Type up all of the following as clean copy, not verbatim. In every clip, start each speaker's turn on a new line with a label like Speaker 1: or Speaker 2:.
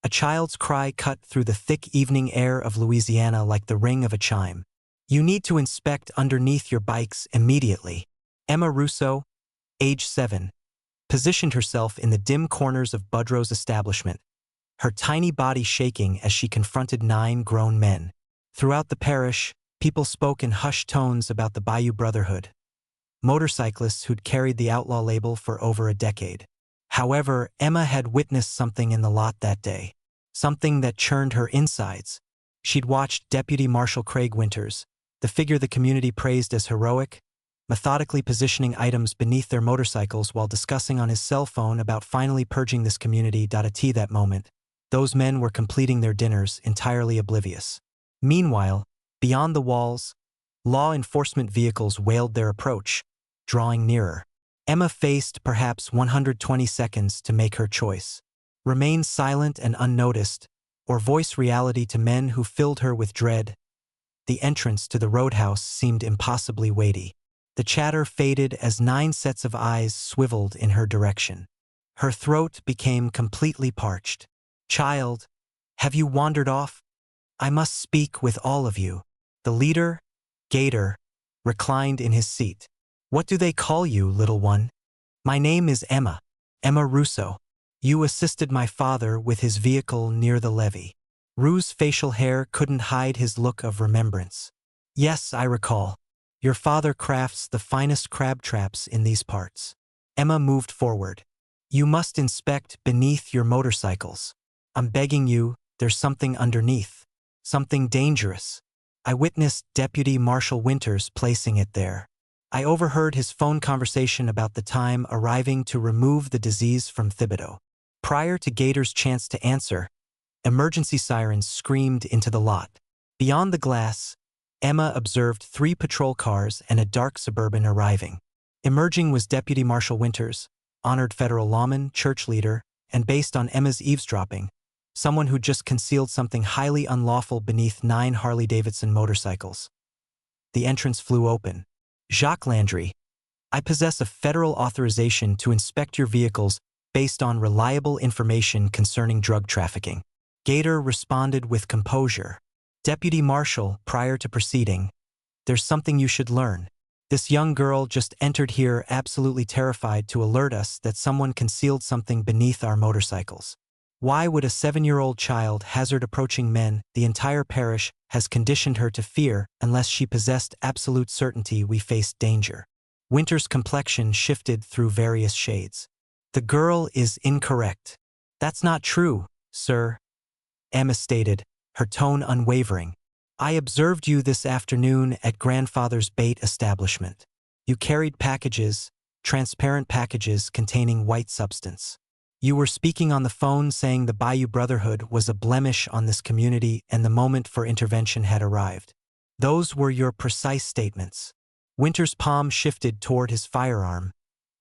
Speaker 1: A child's cry cut through the thick evening air of Louisiana like the ring of a chime. You need to inspect underneath your bikes immediately. Emma Russo, age 7, positioned herself in the dim corners of Budrow's establishment, her tiny body shaking as she confronted 9 grown men. Throughout the parish, people spoke in hushed tones about the Bayou Brotherhood, motorcyclists who'd carried the outlaw label for over a decade. However, Emma had witnessed something in the lot that day, something that churned her insides. She'd watched Deputy Marshal Craig Winters, the figure the community praised as heroic, methodically positioning items beneath their motorcycles while discussing on his cell phone about finally purging this community. At that moment, those men were completing their dinners, entirely oblivious. Meanwhile, beyond the walls, law enforcement vehicles wailed their approach, drawing nearer. Emma faced perhaps 120 seconds to make her choice. Remain silent and unnoticed, or voice reality to men who filled her with dread. The entrance to the roadhouse seemed impossibly weighty. The chatter faded as 9 sets of eyes swiveled in her direction. Her throat became completely parched. Child, have you wandered off? I must speak with all of you. The leader, Gator, reclined in his seat. What do they call you, little one? My name is Emma, Emma Russo. You assisted my father with his vehicle near the levee. Rue's facial hair couldn't hide his look of remembrance. Yes, I recall. Your father crafts the finest crab traps in these parts. Emma moved forward. You must inspect beneath your motorcycles. I'm begging you, there's something underneath. Something dangerous. I witnessed Deputy Marshal Winters placing it there. I overheard his phone conversation about the time arriving to remove the disease from Thibodeau. Prior to Gator's chance to answer, emergency sirens screamed into the lot. Beyond the glass, Emma observed 3 patrol cars and a dark Suburban arriving. Emerging was Deputy Marshal Winters, honored federal lawman, church leader, and based on Emma's eavesdropping, someone who just concealed something highly unlawful beneath 9 Harley-Davidson motorcycles. The entrance flew open. Jacques Landry, I possess a federal authorization to inspect your vehicles based on reliable information concerning drug trafficking. Gator responded with composure. Deputy Marshal, prior to proceeding, there's something you should learn. This young girl just entered here absolutely terrified to alert us that someone concealed something beneath our motorcycles. Why would a 7-year-old child hazard approaching men the entire parish has conditioned her to fear unless she possessed absolute certainty we faced danger? Winter's complexion shifted through various shades. The girl is incorrect. That's not true, sir, Emma stated, her tone unwavering. I observed you this afternoon at grandfather's bait establishment. You carried packages, transparent packages containing white substance. You were speaking on the phone saying the Bayou Brotherhood was a blemish on this community and the moment for intervention had arrived. Those were your precise statements. Winter's palm shifted toward his firearm,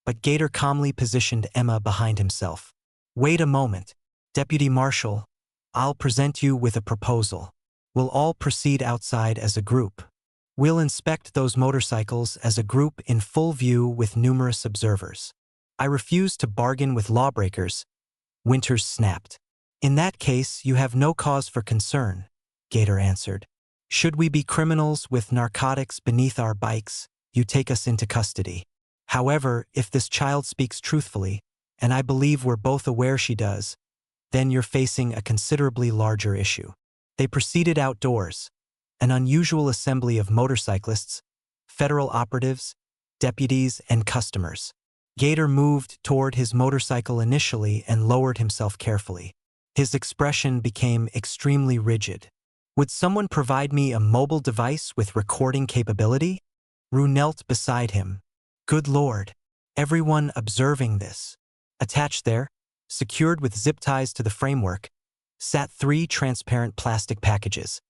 Speaker 1: but Gator calmly positioned Emma behind himself. Wait a moment, Deputy Marshal. I'll present you with a proposal. We'll all proceed outside as a group. We'll inspect those motorcycles as a group in full view with numerous observers. I refuse to bargain with lawbreakers, Winters snapped. In that case, you have no cause for concern, Gator answered. Should we be criminals with narcotics beneath our bikes, you take us into custody. However, if this child speaks truthfully, and I believe we're both aware she does, then you're facing a considerably larger issue. They proceeded outdoors, an unusual assembly of motorcyclists, federal operatives, deputies, and customers. Gator moved toward his motorcycle initially and lowered himself carefully. His expression became extremely rigid. Would someone provide me a mobile device with recording capability? Rue knelt beside him. Good Lord. Everyone observing this. Attached there, secured with zip ties to the framework, sat 3 transparent plastic packages,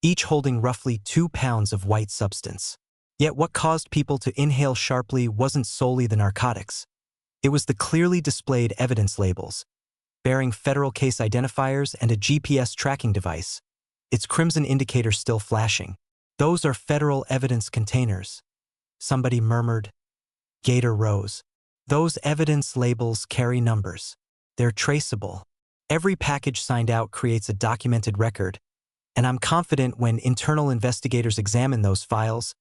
Speaker 1: each holding roughly 2 pounds of white substance. Yet what caused people to inhale sharply wasn't solely the narcotics. It was the clearly displayed evidence labels, bearing federal case identifiers and a GPS tracking device, its crimson indicator still flashing. Those are federal evidence containers, somebody murmured. Gator rose. Those evidence labels carry numbers. They're traceable. Every package signed out creates a documented record, and I'm confident when internal investigators examine those files,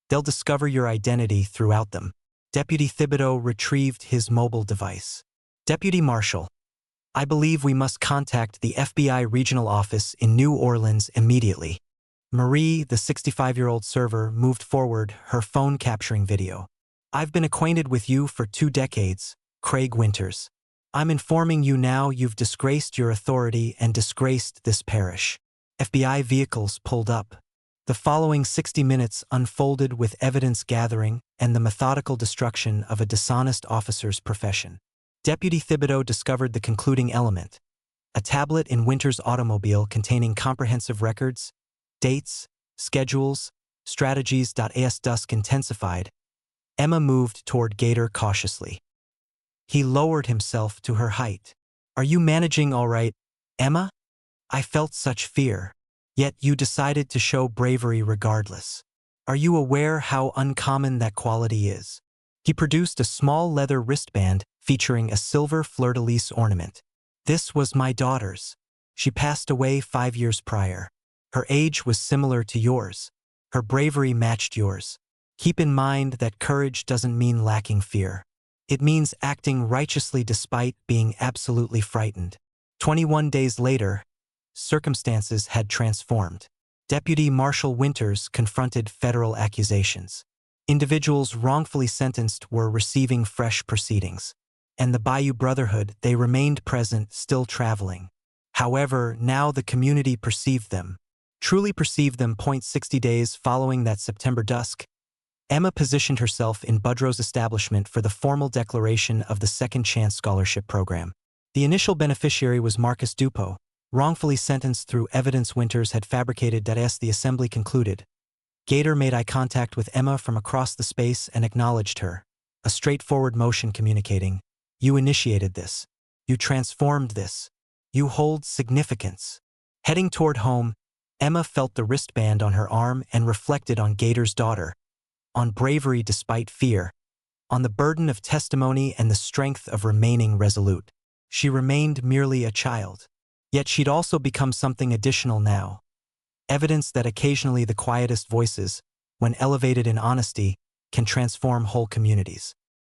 Speaker 1: they'll discover your identity throughout them. Deputy Thibodeau retrieved his mobile device. Deputy Marshal, I believe we must contact the FBI regional office in New Orleans immediately. Marie, the 65-year-old server, moved forward, her phone capturing video. I've been acquainted with you for 2 decades, Craig Winters. I'm informing you now you've disgraced your authority and disgraced this parish. FBI vehicles pulled up. The following 60 minutes unfolded with evidence gathering and the methodical destruction of a dishonest officer's profession. Deputy Thibodeau discovered the concluding element: a tablet in Winters' automobile containing comprehensive records, dates, schedules, strategies. As dusk intensified, Emma moved toward Gator cautiously. He lowered himself to her height. Are you managing all right, Emma? I felt such fear. Yet you decided to show bravery regardless. Are you aware how uncommon that quality is? He produced a small leather wristband featuring a silver fleur-de-lis ornament. This was my daughter's. She passed away 5 years prior. Her age was similar to yours. Her bravery matched yours. Keep in mind that courage doesn't mean lacking fear. It means acting righteously despite being absolutely frightened. 21 days later, circumstances had transformed. Deputy Marshal Winters confronted federal accusations. Individuals wrongfully sentenced were receiving fresh proceedings. And the Bayou Brotherhood, they remained present, still traveling. However, now the community perceived them. Truly perceived them. 60 days following that September dusk, Emma positioned herself in Budrow's establishment for the formal declaration of the Second Chance Scholarship Program. The initial beneficiary was Marcus Dupo, wrongfully sentenced through evidence Winters had fabricated. As the assembly concluded, Gator made eye contact with Emma from across the space and acknowledged her, a straightforward motion communicating, "You initiated this. You transformed this. You hold significance." Heading toward home, Emma felt the wristband on her arm and reflected on Gator's daughter, on bravery despite fear, on the burden of testimony and the strength of remaining resolute. She remained merely a child. Yet she'd also become something additional now. Evidence that occasionally the quietest voices, when elevated in honesty, can transform whole communities.